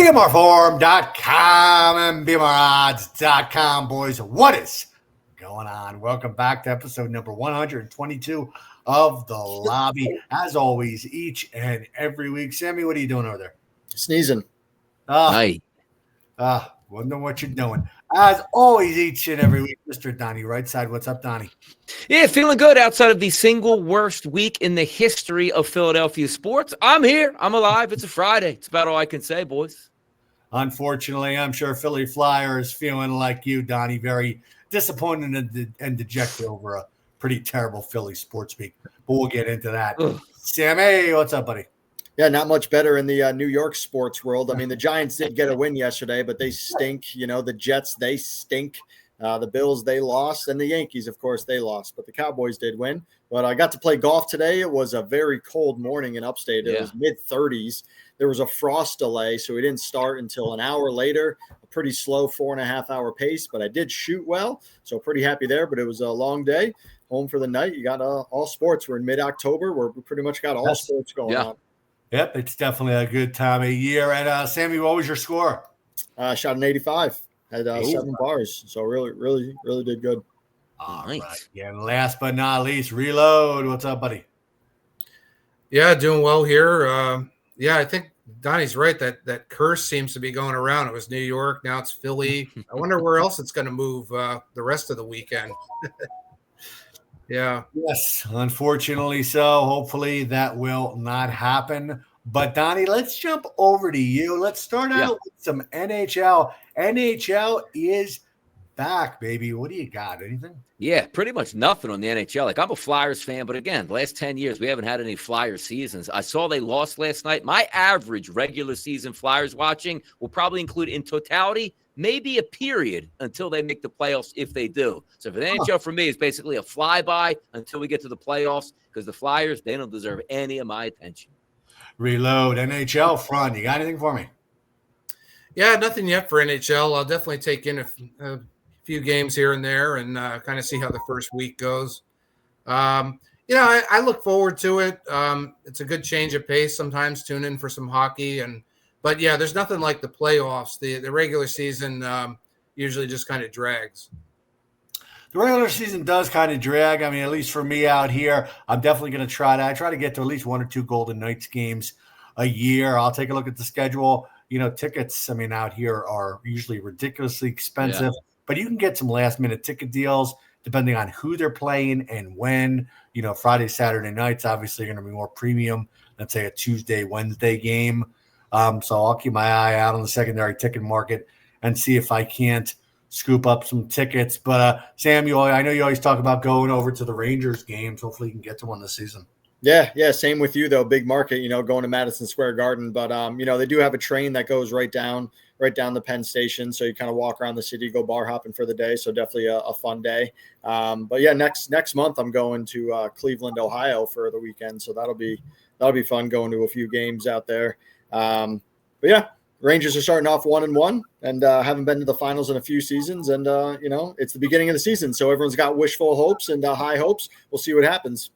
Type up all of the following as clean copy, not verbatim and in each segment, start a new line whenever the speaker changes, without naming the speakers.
BMRForm.com and BMROdds.com, boys. What is going on? Welcome back to episode number 122 of The Lobby. As always, each and every week. Sammy, what are you doing over there?
Sneezing.
Wonder what you're doing. As always, each and every week, Mr. Donnie Rightside. What's up, Donnie?
Yeah, feeling good outside of the single worst week in the history of Philadelphia sports. I'm here. I'm alive. It's a Friday. It's about all I can say, boys.
Unfortunately, I'm sure Philly Flyer is feeling like you, Donnie, very disappointed and dejected over a pretty terrible Philly sports week. But we'll get into that. Sammy, what's up, buddy?
Yeah, not much better in the New York sports world. I mean, the Giants did get a win yesterday, but they stink. You know, the Jets, they stink. The Bills, they lost. And the Yankees, of course, they lost. But the Cowboys did win. But I got to play golf today. It was a very cold morning in upstate. It was mid-30s. There was a frost delay, so we didn't start until an hour later. A pretty slow 4.5-hour pace, but I did shoot well. So pretty happy there. But it was a long day. Home for the night. You got all sports. We're in mid-October. We pretty much got all sports going on.
Yep, it's definitely a good time of year. And Sammy, what was your score?
Shot an 85. Had 7 bars. So really did good.
All right. Yeah, and last but not least, Reload. What's up, buddy?
Yeah, doing well here. I think Donnie's right. That curse seems to be going around. It was New York. Now it's Philly. I wonder where else it's going to move the rest of the weekend. Yeah.
Yes, unfortunately so. Hopefully that will not happen. But, Donnie, let's jump over to you. Let's start out with some NHL. NHL is back, baby. What do you got? Anything?
Yeah, pretty much nothing on the NHL. Like, I'm a Flyers fan, but again, the last 10 years, we haven't had any Flyers seasons. I saw they lost last night. My average regular season Flyers watching will probably include in totality maybe a period until they make the playoffs if they do. So for the NHL, for me, is basically a flyby until we get to the playoffs because the Flyers, they don't deserve any of my attention.
Reload. NHL front. You got anything for me?
Yeah, nothing yet for NHL. I'll definitely take in a few games here and there and kind of see how the first week goes. I look forward to it. It's a good change of pace sometimes, tune in for some hockey. But, yeah, there's nothing like the playoffs. The regular season usually just kind of drags.
The regular season does kind of drag. I mean, at least for me out here, I'm definitely going to try that. I try to get to at least 1 or 2 Golden Knights games a year. I'll take a look at the schedule. You know, tickets, I mean, out here are usually ridiculously expensive. But you can get some last-minute ticket deals depending on who they're playing and when. You know, Friday, Saturday nights obviously are going to be more premium than, say, a Tuesday, Wednesday game. So I'll keep my eye out on the secondary ticket market and see if I can't scoop up some tickets. But, Samuel, I know you always talk about going over to the Rangers games. Hopefully you can get to one this season.
Yeah, same with you, though. Big market, going to Madison Square Garden. But, they do have a train that goes right down the Penn Station. So you kind of walk around the city, go bar hopping for the day. So definitely a fun day. But, yeah, next month I'm going to Cleveland, Ohio for the weekend. So that'll be fun going to a few games out there. But, yeah, Rangers are starting off 1-1 and haven't been to the finals in a few seasons. And, it's the beginning of the season. So everyone's got wishful hopes and high hopes. We'll see what happens.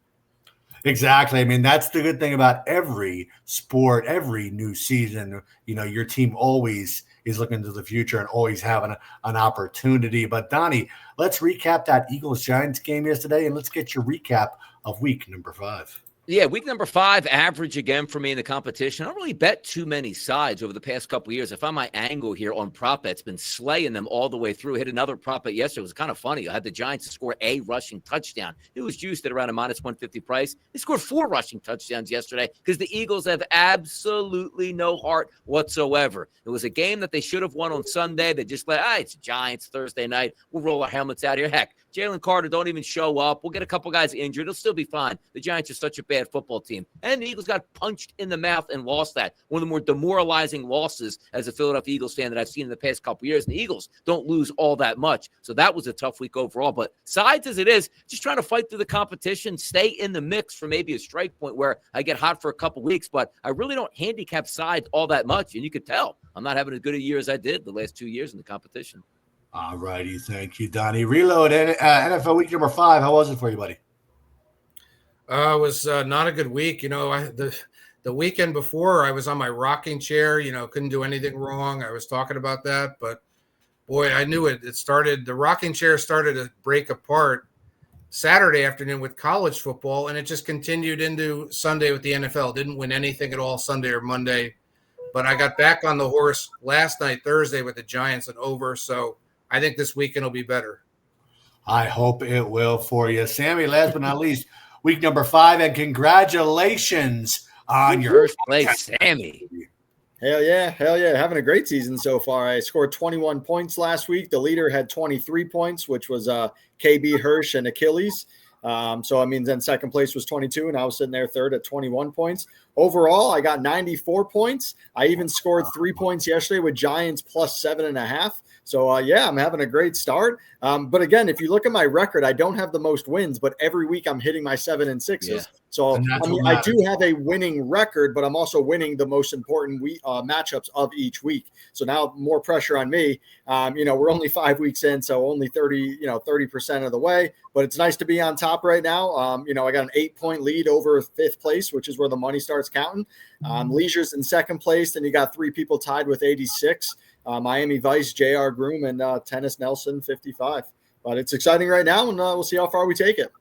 Exactly. I mean, that's the good thing about every sport, every new season. Your team always is looking to the future and always having an opportunity. But, Donnie, let's recap that Eagles-Giants game yesterday, and let's get your recap of week number 5.
Yeah, week number 5, average again for me in the competition. I don't really bet too many sides over the past couple of years. I found my angle here on prop bets, been slaying them all the way through. Hit another prop bet yesterday. It was kind of funny. I had the Giants to score a rushing touchdown. It was juiced at around a minus 150 price. They scored 4 rushing touchdowns yesterday because the Eagles have absolutely no heart whatsoever. It was a game that they should have won on Sunday. They just it's Giants Thursday night. We'll roll our helmets out here. Heck, Jalen Carter don't even show up. We'll get a couple guys injured. It'll still be fine. The Giants are such a bad football team. And the Eagles got punched in the mouth and lost that. One of the more demoralizing losses as a Philadelphia Eagles fan that I've seen in the past couple years. And the Eagles don't lose all that much. So that was a tough week overall. But sides as it is, just trying to fight through the competition, stay in the mix for maybe a strike point where I get hot for a couple weeks. But I really don't handicap sides all that much. And you could tell I'm not having as good a year as I did the last 2 years in the competition.
All righty. Thank you, Donnie. Reload. NFL week number 5. How was it for you, buddy?
It was not a good week. The The weekend before, I was on my rocking chair, couldn't do anything wrong. I was talking about that, but boy, I knew it. The rocking chair started to break apart Saturday afternoon with college football, and it just continued into Sunday with the NFL. Didn't win anything at all Sunday or Monday, but I got back on the horse last night, Thursday, with the Giants and over. So I think this weekend will be better.
I hope it will for you. Sammy, last but not least, week number 5, and congratulations on your
first place, Sammy.
Hell yeah. Having a great season so far. I scored 21 points last week. The leader had 23 points, which was KB Hirsch and Achilles. Then second place was 22, and I was sitting there third at 21 points. Overall, I got 94 points. I even scored 3 points yesterday with Giants plus 7.5. So, I'm having a great start. But again, if you look at my record, I don't have the most wins, but every week I'm hitting my 7 and 6s. Yeah. So, I do have a winning record, but I'm also winning the most important matchups of each week. So now more pressure on me. We're only 5 weeks in, so only 30% of the way, but it's nice to be on top right now. I got an 8-point lead over 5th place, which is where the money starts counting. Leisure's in second place. Then you got 3 people tied with 86. Miami Vice, J.R. Groom, and Tennis Nelson, 55. But it's exciting right now, and we'll see how far we take it.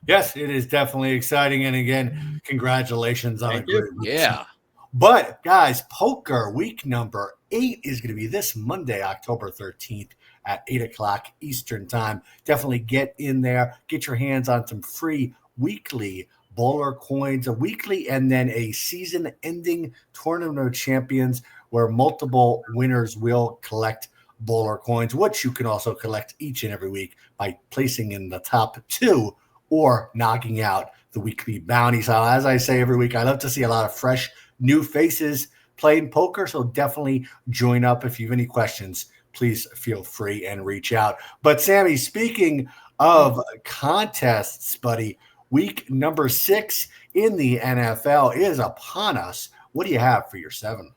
Yes, it is definitely exciting. And again, congratulations on a great week.
Yeah.
But, guys, poker week number 8 is going to be this Monday, October 13th at 8 o'clock Eastern time. Definitely get in there. Get your hands on some free weekly bowler coins, a weekly and then a season-ending Tournament of Champions where multiple winners will collect bowler coins, which you can also collect each and every week by placing in the top 2 or knocking out the weekly bounty. So as I say every week, I love to see a lot of fresh new faces playing poker. So definitely join up. If you have any questions, please feel free and reach out. But Sammy, speaking of contests, buddy, week number 6 in the NFL is upon us. What do you have for your 7?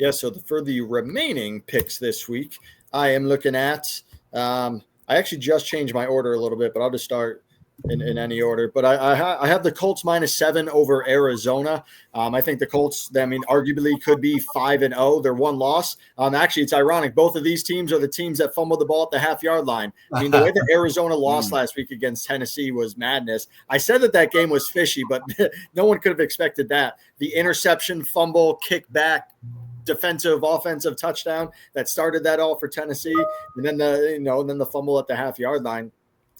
Yeah, so for the remaining picks this week, I am looking at I actually just changed my order a little bit, but I'll just start in any order. But I have the Colts -7 over Arizona. I think the Colts, arguably could be 5-0. They're 1 loss. Actually, it's ironic. Both of these teams are the teams that fumbled the ball at the half-yard line. The way that Arizona lost last week against Tennessee was madness. I said that game was fishy, but no one could have expected that. The interception, fumble, kickback, defensive, offensive touchdown that started that all for Tennessee, and then the fumble at the half-yard line.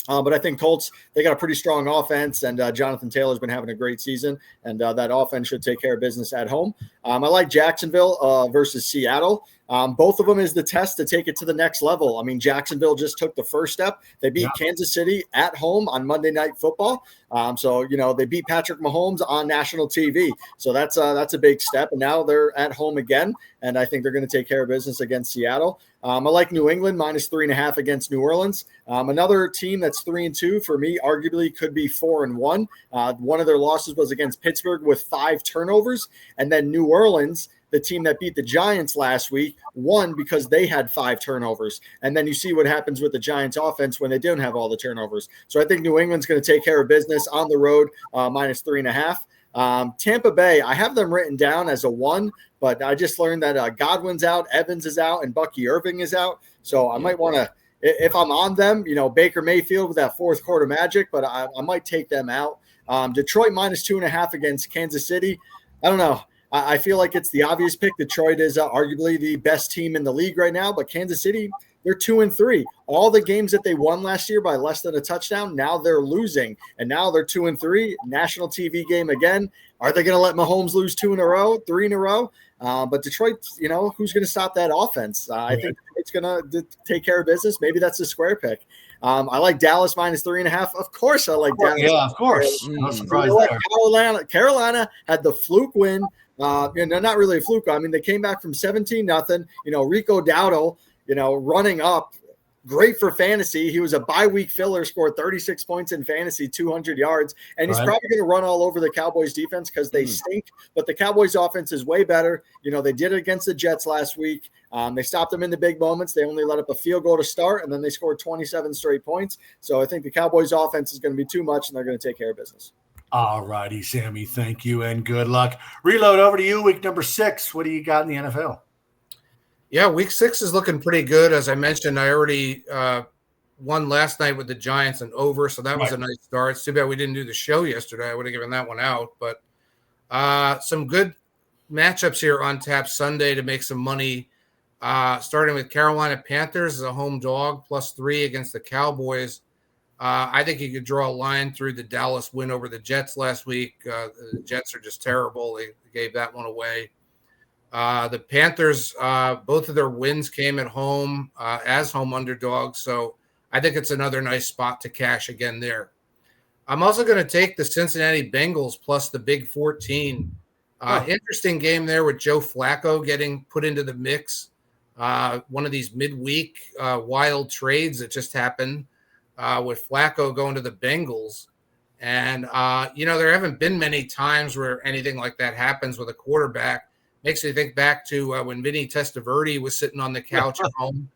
But I think Colts, they got a pretty strong offense, and Jonathan Taylor's been having a great season, and that offense should take care of business at home. I like Jacksonville versus Seattle. Both of them is the test to take it to the next level. Jacksonville just took the first step. They beat Kansas City at home on Monday Night Football. They beat Patrick Mahomes on national TV. So that's a big step. And now they're at home again, and I think they're going to take care of business against Seattle. I like New England -3.5 against New Orleans. Another team that's 3-2 for me, arguably could be 4-1. One of their losses was against Pittsburgh with 5 turnovers, and then New Orleans, the team that beat the Giants last week, won because they had 5 turnovers. And then you see what happens with the Giants offense when they didn't have all the turnovers. So I think New England's going to take care of business on the road, -3.5. Tampa Bay, I have them written down as a 1, but I just learned that Godwin's out, Evans is out, and Bucky Irving is out. So I might want to, if I'm on them, Baker Mayfield with that 4th quarter magic, but I might take them out. Detroit -2.5 against Kansas City. I don't know. I feel like it's the obvious pick. Detroit is arguably the best team in the league right now, but Kansas City, they're 2-3. All the games that they won last year by less than a touchdown, now they're losing, and now they're 2-3. National TV game again. Are they going to let Mahomes lose 2 in a row, 3 in a row? But Detroit, who's going to stop that offense? I think it's going to take care of business. Maybe that's a square pick. I like Dallas -3.5. Of course, I like Dallas.
Yeah, of course. No surprise there.
Carolina had the fluke win. Not really a fluke. They came back from 17-0. Rico Dowdle, running up, great for fantasy. He was a bye-week filler, scored 36 points in fantasy, 200 yards, and he's probably going to run all over the Cowboys defense because they stink. But the Cowboys offense is way better. They did it against the Jets last week. They stopped them in the big moments. They only let up a field goal to start, and then they scored 27 straight points. So I think the Cowboys offense is going to be too much, and they're going to take care of business.
All righty, Sammy. Thank you and good luck. Reload over to you. Week number 6. What do you got in the NFL?
Yeah, week 6 is looking pretty good. As I mentioned, I already won last night with the Giants and over, so that was a nice start. It's too bad we didn't do the show yesterday. I would have given that one out. But some good matchups here on tap Sunday to make some money. Starting with Carolina Panthers as a home dog, +3 against the Cowboys. I think you could draw a line through the Dallas win over the Jets last week. The Jets are just terrible. They gave that one away. The Panthers, both of their wins came at home as home underdogs. So I think it's another nice spot to cash again there. I'm also going to take the Cincinnati Bengals plus the big 14. Interesting game there with Joe Flacco getting put into the mix. One of these midweek wild trades that just happened with Flacco going to the Bengals. And, there haven't been many times where anything like that happens with a quarterback. Makes me think back to when Vinny Testaverde was sitting on the couch at home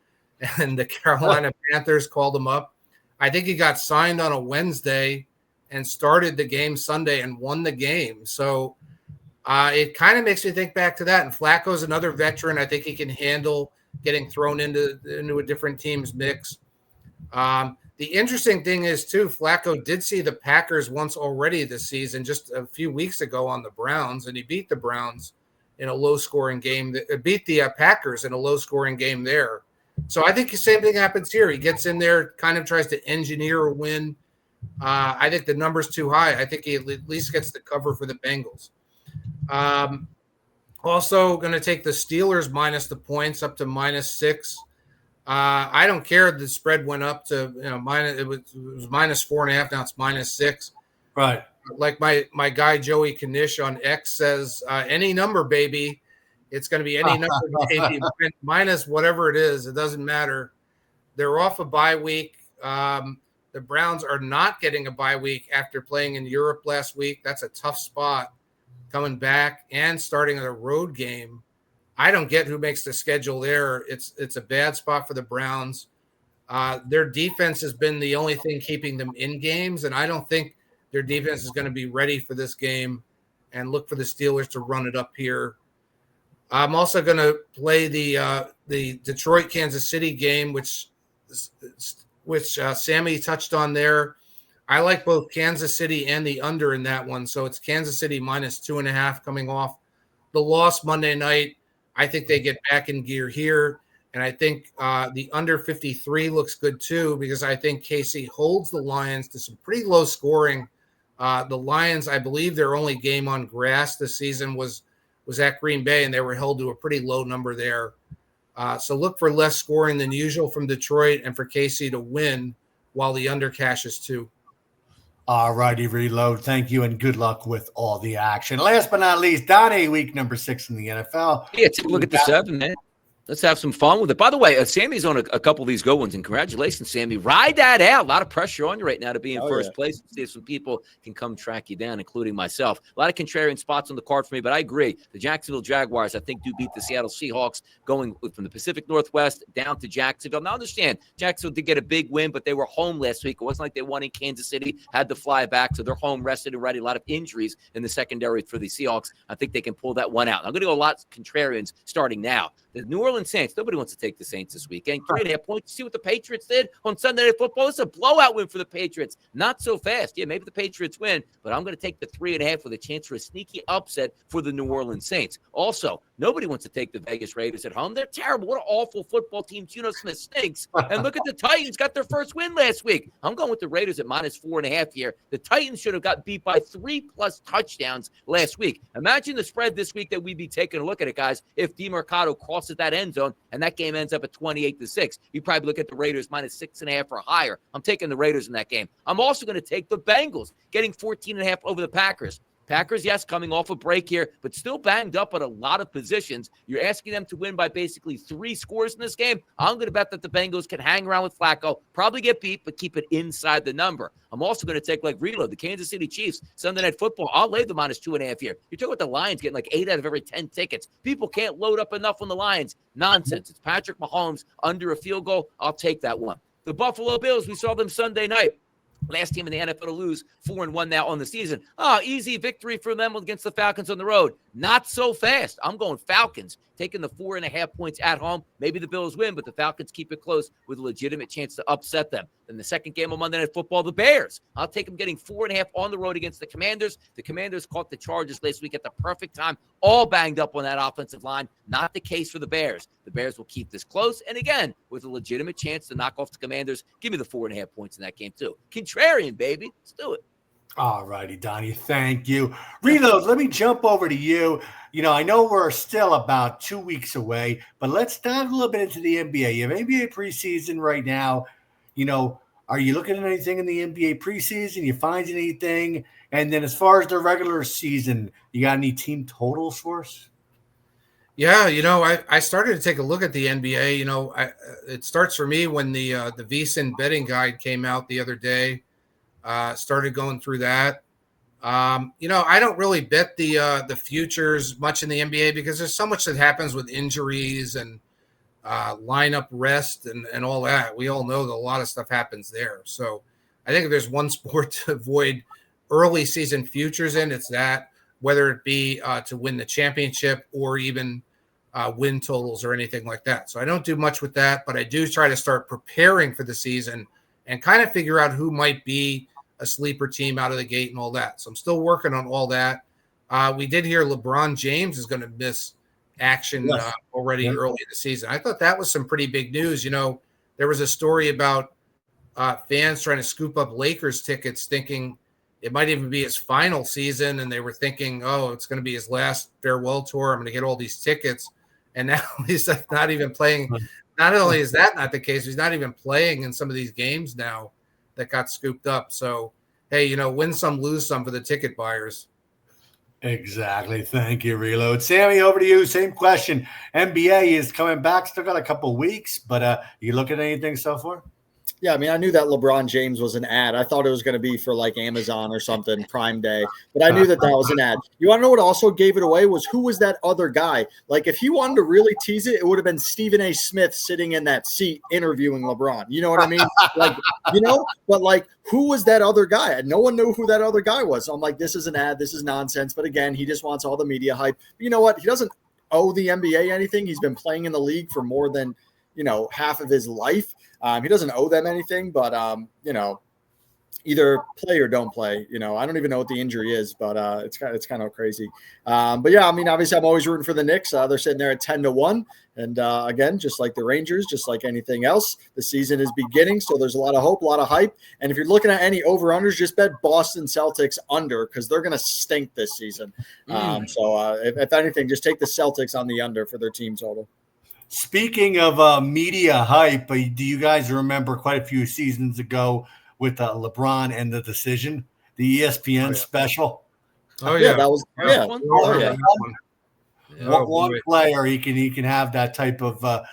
and the Carolina Panthers called him up. I think he got signed on a Wednesday and started the game Sunday and won the game. So it kind of makes me think back to that. And Flacco's another veteran. I think he can handle getting thrown into a different team's mix. The interesting thing is, too, Flacco did see the Packers once already this season, just a few weeks ago on the Browns, and he beat the Browns in a low-scoring game. Beat the Packers in a low-scoring game there. So I think the same thing happens here. He gets in there, kind of tries to engineer a win. I think the number's too high. I think he at least gets the cover for the Bengals. Also going to take the Steelers minus the points up to -6. I don't care. The spread went up to it was -4.5. Now it's -6.
Right.
Like my guy Joey Knish on X says, any number, baby. It's going to be any number, baby. Minus whatever it is. It doesn't matter. They're off a bye week. The Browns are not getting a bye week after playing in Europe last week. That's a tough spot coming back and starting a road game. I don't get who makes the schedule there. It's a bad spot for the Browns. Their defense has been the only thing keeping them in games, and I don't think their defense is going to be ready for this game, and look for the Steelers to run it up here. I'm also going to play the Detroit-Kansas City game, which Sammy touched on there. I like both Kansas City and the under in that one. So it's Kansas City -2.5 coming off the loss Monday night. I think they get back in gear here. And I think the under 53 looks good too, because I think KC holds the Lions to some pretty low scoring. The Lions, I believe their only game on grass this season was at Green Bay, and they were held to a pretty low number there. So look for less scoring than usual from Detroit and for KC to win while the under cashes too.
All righty, Reload. Thank you and good luck with all the action. Last but not least, Donnie, week number 6 in the NFL.
Yeah, take a look at the 7, man. Let's have some fun with it. By the way, Sammy's on a couple of these good ones, and congratulations, Sammy. Ride that out. A lot of pressure on you right now to be in first place. See if some people can come track you down, including myself. A lot of contrarian spots on the card for me, but I agree. The Jacksonville Jaguars, I think, do beat the Seattle Seahawks going from the Pacific Northwest down to Jacksonville. Now, understand, Jacksonville did get a big win, but they were home last week. It wasn't like they won in Kansas City, had to fly back, so they're home rested and ready. A lot of injuries in the secondary for the Seahawks. I think they can pull that one out. I'm going to go a lot contrarians starting now. The New Orleans Saints, nobody wants to take the Saints this weekend. 3.5 points. See what the Patriots did on Sunday Night Football? It's a blowout win for the Patriots. Not so fast. Yeah, maybe the Patriots win, but I'm going to take the 3.5 with a chance for a sneaky upset for the New Orleans Saints. Also, nobody wants to take the Vegas Raiders at home. They're terrible. What an awful football team. Geno Smith stinks. And look at the Titans. Got their first win last week. I'm going with the Raiders at -4.5 here. The Titans should have got beat by 3+ touchdowns last week. Imagine the spread this week that we'd be taking a look at it, guys, if DeMarcado crosses that end zone and that game ends up at 28-6. You probably look at the Raiders -6.5 or higher. I'm taking the Raiders in that game. I'm also going to take the Bengals, getting 14.5 over the Packers. Packers, yes, coming off a break here, but still banged up at a lot of positions. You're asking them to win by basically 3 scores in this game. I'm going to bet that the Bengals can hang around with Flacco, probably get beat, but keep it inside the number. I'm also going to take, like Reload, the Kansas City Chiefs, Sunday Night Football. I'll lay the -2.5 here. You're talking about the Lions getting like 8 out of every 10 tickets. People can't load up enough on the Lions. Nonsense. It's Patrick Mahomes under a field goal. I'll take that one. The Buffalo Bills, we saw them Sunday night. Last team in the NFL to lose, 4-1 now on the season. Oh, easy victory for them against the Falcons on the road. Not so fast. I'm going Falcons, taking the 4.5 points at home. Maybe the Bills win, but the Falcons keep it close with a legitimate chance to upset them. Then the second game of Monday Night Football, the Bears. I'll take them getting 4.5 on the road against the Commanders. The Commanders caught the Chargers last week at the perfect time, all banged up on that offensive line. Not the case for the Bears. The Bears will keep this close, and again, with a legitimate chance to knock off the Commanders, give me the 4.5 points in that game too. Contrarian, baby. Let's do it.
All righty, Donnie. Thank you. Reload, let me jump over to you. I know we're still about 2 weeks away, but let's dive a little bit into the NBA. You have NBA preseason right now. Are you looking at anything in the NBA preseason? You find anything? And then as far as the regular season, you got any team totals for us?
Yeah, I started to take a look at the NBA. It starts for me when the VSiN betting guide came out the other day. Started going through that. I don't really bet the futures much in the NBA because there's so much that happens with injuries and lineup rest and all that. We all know that a lot of stuff happens there. So I think if there's one sport to avoid early season futures in, it's that, whether it be to win the championship or even win totals or anything like that. So I don't do much with that, but I do try to start preparing for the season and kind of figure out who might be a sleeper team out of the gate and all that. So I'm still working on all that. We did hear LeBron James is going to miss action already early in the season. I thought that was some pretty big news. There was a story about fans trying to scoop up Lakers tickets thinking it might even be his final season. And they were thinking, oh, it's going to be his last farewell tour. I'm going to get all these tickets. And now he's not even playing. Not only is that not the case, he's not even playing in some of these games now that got scooped up. So, hey, win some, lose some for the ticket buyers.
Exactly. Thank you, Reload. Sammy, over to you. Same question. NBA is coming back. Still got a couple weeks, but you look at anything so far?
Yeah, I knew that LeBron James was an ad. I thought it was going to be for like Amazon or something, Prime Day, but I knew that was an ad. You want to know what also gave it away was who was that other guy? Like if he wanted to really tease it, it would have been Stephen A. Smith sitting in that seat interviewing LeBron. You know what I mean? But like who was that other guy? And no one knew who that other guy was. So I'm like, this is an ad. This is nonsense. But again, he just wants all the media hype. But you know what? He doesn't owe the NBA anything. He's been playing in the league for more than half of his life. He doesn't owe them anything, but either play or don't play. I don't even know what the injury is, but it's kind of crazy. But yeah, obviously I'm always rooting for the Knicks. They're sitting there at 10-1, and again, just like the Rangers, just like anything else, the season is beginning, so there's a lot of hope, a lot of hype. And if you're looking at any over/unders, just bet Boston Celtics under because they're going to stink this season. So if anything, just take the Celtics on the under for their team total.
Speaking of media hype, do you guys remember quite a few seasons ago with LeBron and the decision, the ESPN special?
Oh yeah,
that was
One player he can have that type of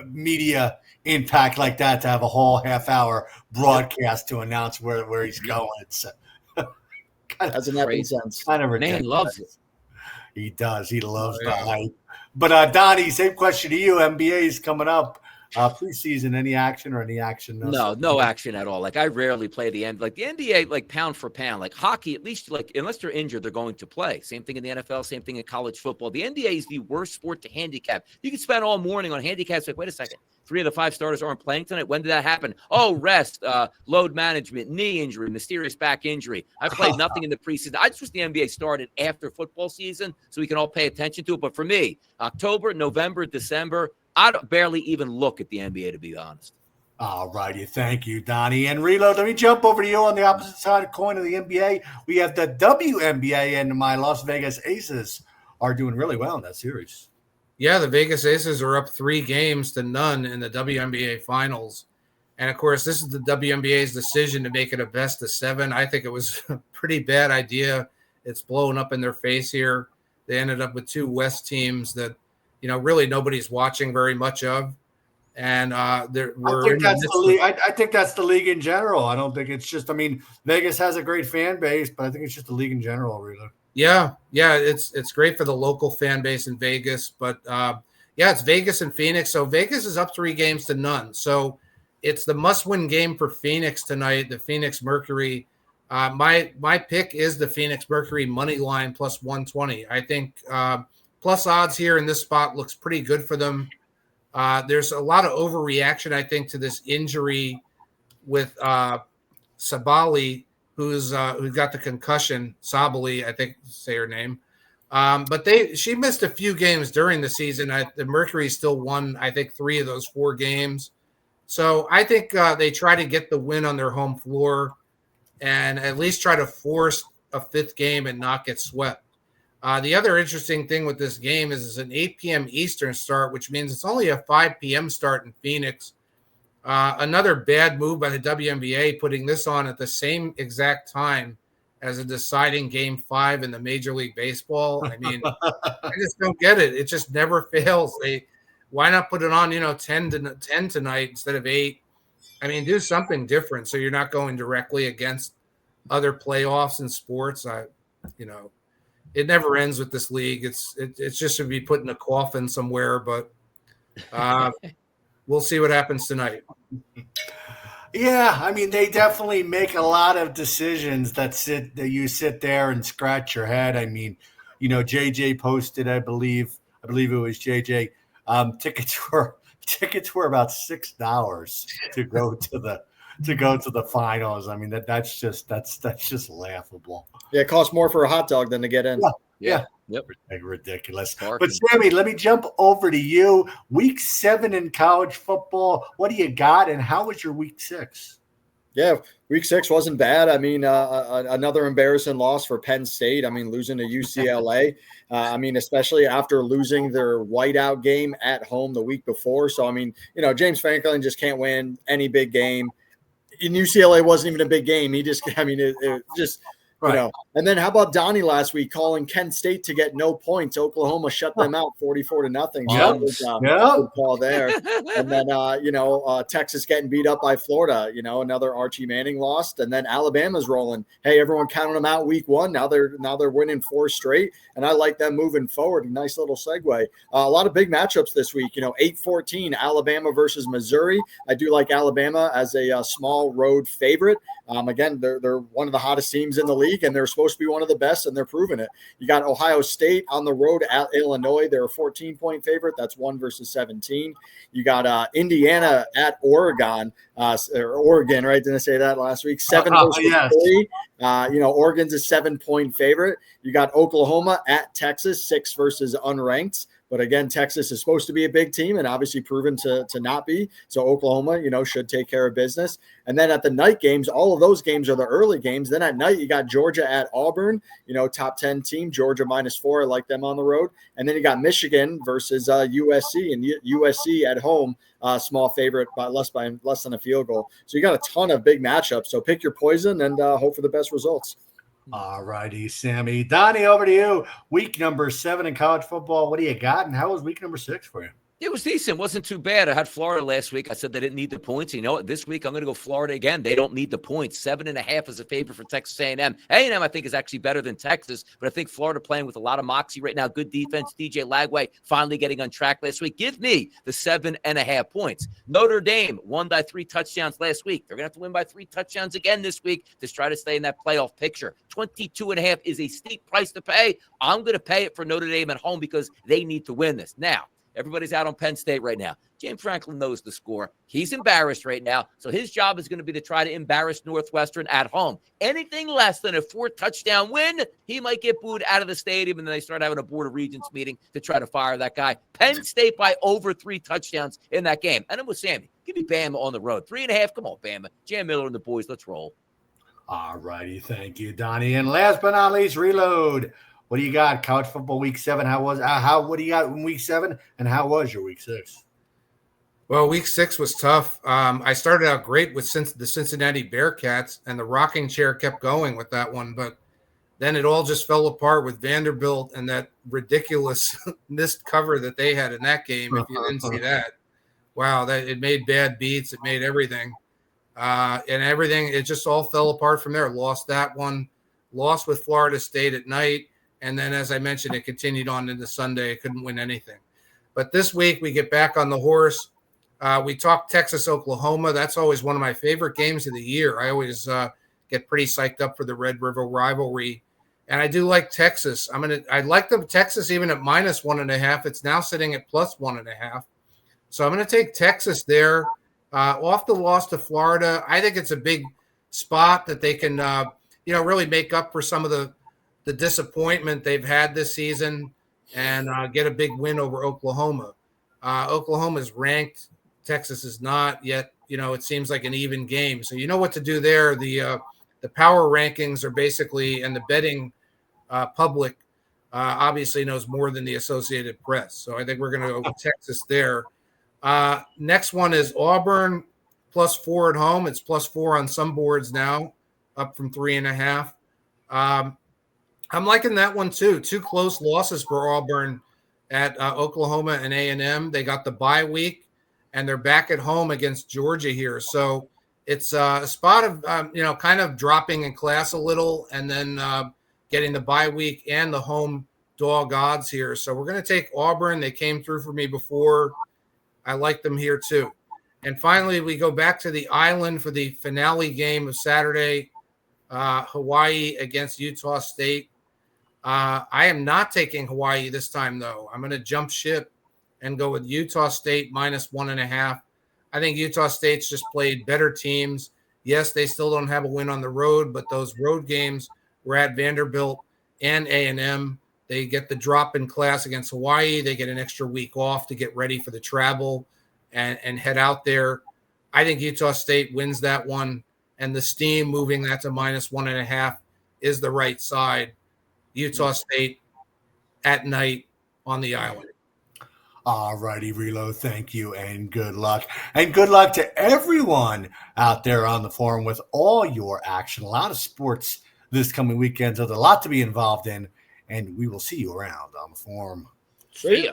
media impact like that to have a whole half-hour broadcast to announce where he's going. It's
doesn't happen sense.
Kind of
Man loves it.
He does. He loves the hype. But Donnie, same question to you. NBA is coming up. Preseason, any action or any action?
No action at all. Like I rarely play the end. Like the NBA, like pound for pound. Like hockey, at least like unless they're injured, they're going to play. Same thing in the NFL. Same thing in college football. The NBA is the worst sport to handicap. You can spend all morning on handicaps. Like wait a second, 3 of the 5 starters aren't playing tonight. When did that happen? Oh, rest, load management, knee injury, mysterious back injury. I played nothing in the preseason. I just wish the NBA started after football season so we can all pay attention to it. But for me, October, November, December, I don't barely even look at the NBA, to be honest.
All righty. Thank you, Donnie. And Reload, let me jump over to you on the opposite side of the coin of the NBA. We have the WNBA, and my Las Vegas Aces are doing really well in that series.
Yeah, the Vegas Aces are up 3-0 in the WNBA finals. And, of course, this is the WNBA's decision to make it a best of 7. I think it was a pretty bad idea. It's blown up in their face here. They ended up with 2 West teams that, really nobody's watching very much of. And I think
that's the league in general. I don't think it's just, Vegas has a great fan base, but I think it's just the league in general, really.
Yeah, it's great for the local fan base in Vegas, but it's Vegas and Phoenix. So Vegas is up 3-0. So it's the must-win game for Phoenix tonight. The Phoenix Mercury. My pick is the Phoenix Mercury money line plus 120. I think plus odds here in this spot looks pretty good for them. There's a lot of overreaction, I think, to this injury with Sabali, who got the concussion. Sabali, I think, say her name. But she missed a few games during the season. The Mercury still won, I think, 3 of those 4 games. So I think they try to get the win on their home floor and at least try to force a 5th game and not get swept. The other interesting thing with this game is it's an 8 p.m. Eastern start, which means it's only a 5 p.m. start in Phoenix. Another bad move by the WNBA, putting this on at the same exact time as a deciding Game 5 in the Major League Baseball. I mean, I just don't get it. It just never fails. Why not put it on, 10 tonight instead of 8? I mean, do something different so you're not going directly against other playoffs in sports. It never ends with this league. It just should be put in a coffin somewhere, but we'll see what happens tonight.
Yeah, I mean, they definitely make a lot of decisions that you sit there and scratch your head. I mean, JJ posted, I believe it was JJ. Tickets were about $6 to go to the finals. I mean, that's just laughable.
Yeah, it costs more for a hot dog than to get in.
Yeah.
Yep.
Ridiculous.
Parking.
But Sammy, let me jump over to you. Week 7 in college football. What do you got, and how was your week 6?
Yeah, week 6 wasn't bad. I mean, another embarrassing loss for Penn State. I mean, losing to UCLA. Especially after losing their whiteout game at home the week before. So, I mean, James Franklin just can't win any big game. In UCLA wasn't even a big game. He just, it just. Right. And then how about Donnie last week calling Kent State to get no points? Oklahoma shut them out 44-0. Good call there. And then Texas getting beat up by Florida. Another Archie Manning lost, and then Alabama's rolling. Hey, everyone counted them out week 1. Now they're winning 4 straight, and I like them moving forward. Nice little segue. A lot of big matchups this week. 8-14 Alabama versus Missouri. I do like Alabama as a small road favorite. Again, they're one of the hottest teams in the league, and they're supposed to be one of the best, and they're proving it. You got Ohio State on the road at Illinois. They're a 14-point favorite. That's 1 versus 17. You got Indiana at Oregon, or Oregon, right? Didn't I say that last week? 7 versus 3. Oregon's a 7-point favorite. You got Oklahoma at Texas, 6 versus unranked. But again, Texas is supposed to be a big team and obviously proven to not be. So Oklahoma, should take care of business. And then at the night games, all of those games are the early games. Then at night, you got Georgia at Auburn, top 10 team, Georgia -4. I like them on the road. And then you got Michigan versus USC, and USC at home, small favorite by less than a field goal. So you got a ton of big matchups. So pick your poison and hope for the best results.
All righty, Sammy. Donnie, over to you. Week number 7 in college football. What do you got, and how was week number 6 for you?
It was decent. Wasn't too bad. I had Florida last week. I said they didn't need the points. You know what? This week I'm going to go Florida again. They don't need the points. 7.5 is a favorite for Texas A&M. A&M, I think, is actually better than Texas, but I think Florida playing with a lot of moxie right now. Good defense. DJ Lagway finally getting on track last week. Give me the 7.5 points. Notre Dame won by 3 touchdowns last week. They're going to have to win by 3 touchdowns again this week to try to stay in that playoff picture. 22.5 is a steep price to pay. I'm going to pay it for Notre Dame at home because they need to win this. Now, everybody's out on Penn State right now. James Franklin knows the score. He's embarrassed right now, so his job is going to be to try to embarrass Northwestern at home. Anything less than a 4-touchdown win, he might get booed out of the stadium, and then they start having a Board of Regents meeting to try to fire that guy. Penn State by over 3 touchdowns in that game. And I'm with Sammy. Give me Bama on the road. 3.5. Come on, Bama. Jan Miller and the boys. Let's roll.
All righty. Thank you, Donnie. And last but not least, Reload. What do you got? College football week 7. What do you got in week 7? And how was your week 6?
Well, week 6 was tough. I started out great with the Cincinnati Bearcats, and the rocking chair kept going with that one. But then it all just fell apart with Vanderbilt and that ridiculous missed cover that they had in that game. If you didn't see that, wow, it made bad beats. It made everything. And everything, it just all fell apart from there. Lost that one. Lost with Florida State at night. And then, as I mentioned, it continued on into Sunday. Couldn't win anything. But this week, we get back on the horse. We talked Texas, Oklahoma. That's always one of my favorite games of the year. I always get pretty psyched up for the Red River rivalry. And I do like Texas. I like the Texas even at -1.5. It's now sitting at +1.5. So I'm going to take Texas there. Off the loss to Florida, I think it's a big spot that they can, really make up for some of the disappointment they've had this season and get a big win over Oklahoma. Oklahoma is ranked. Texas is not yet. It seems like an even game. So you know what to do there. The power rankings are basically, and the betting public obviously knows more than the Associated Press. So I think we're going to go with Texas there. Next one is Auburn +4 at home. It's +4 on some boards now, up from 3.5. I'm liking that one too. 2 close losses for Auburn at Oklahoma and A&M. They got the bye week, and they're back at home against Georgia here. So it's a spot of, kind of dropping in class a little, and then getting the bye week and the home dog odds here. So we're going to take Auburn. They came through for me before. I like them here too. And finally, we go back to the island for the finale game of Saturday, Hawaii against Utah State. I am not taking Hawaii this time, though. I'm going to jump ship and go with Utah State -1.5. I think Utah State's just played better teams. Yes, they still don't have a win on the road, but those road games were at Vanderbilt and A&M. They get the drop in class against Hawaii. They get an extra week off to get ready for the travel and head out there. I think Utah State wins that one, and the steam moving that to -1.5 is the right side. Utah State at night on the island.
All righty, Reload. Thank you and good luck. And good luck to everyone out there on the forum with all your action. A lot of sports this coming weekend, so there's a lot to be involved in. And we will see you around on the forum.
See ya.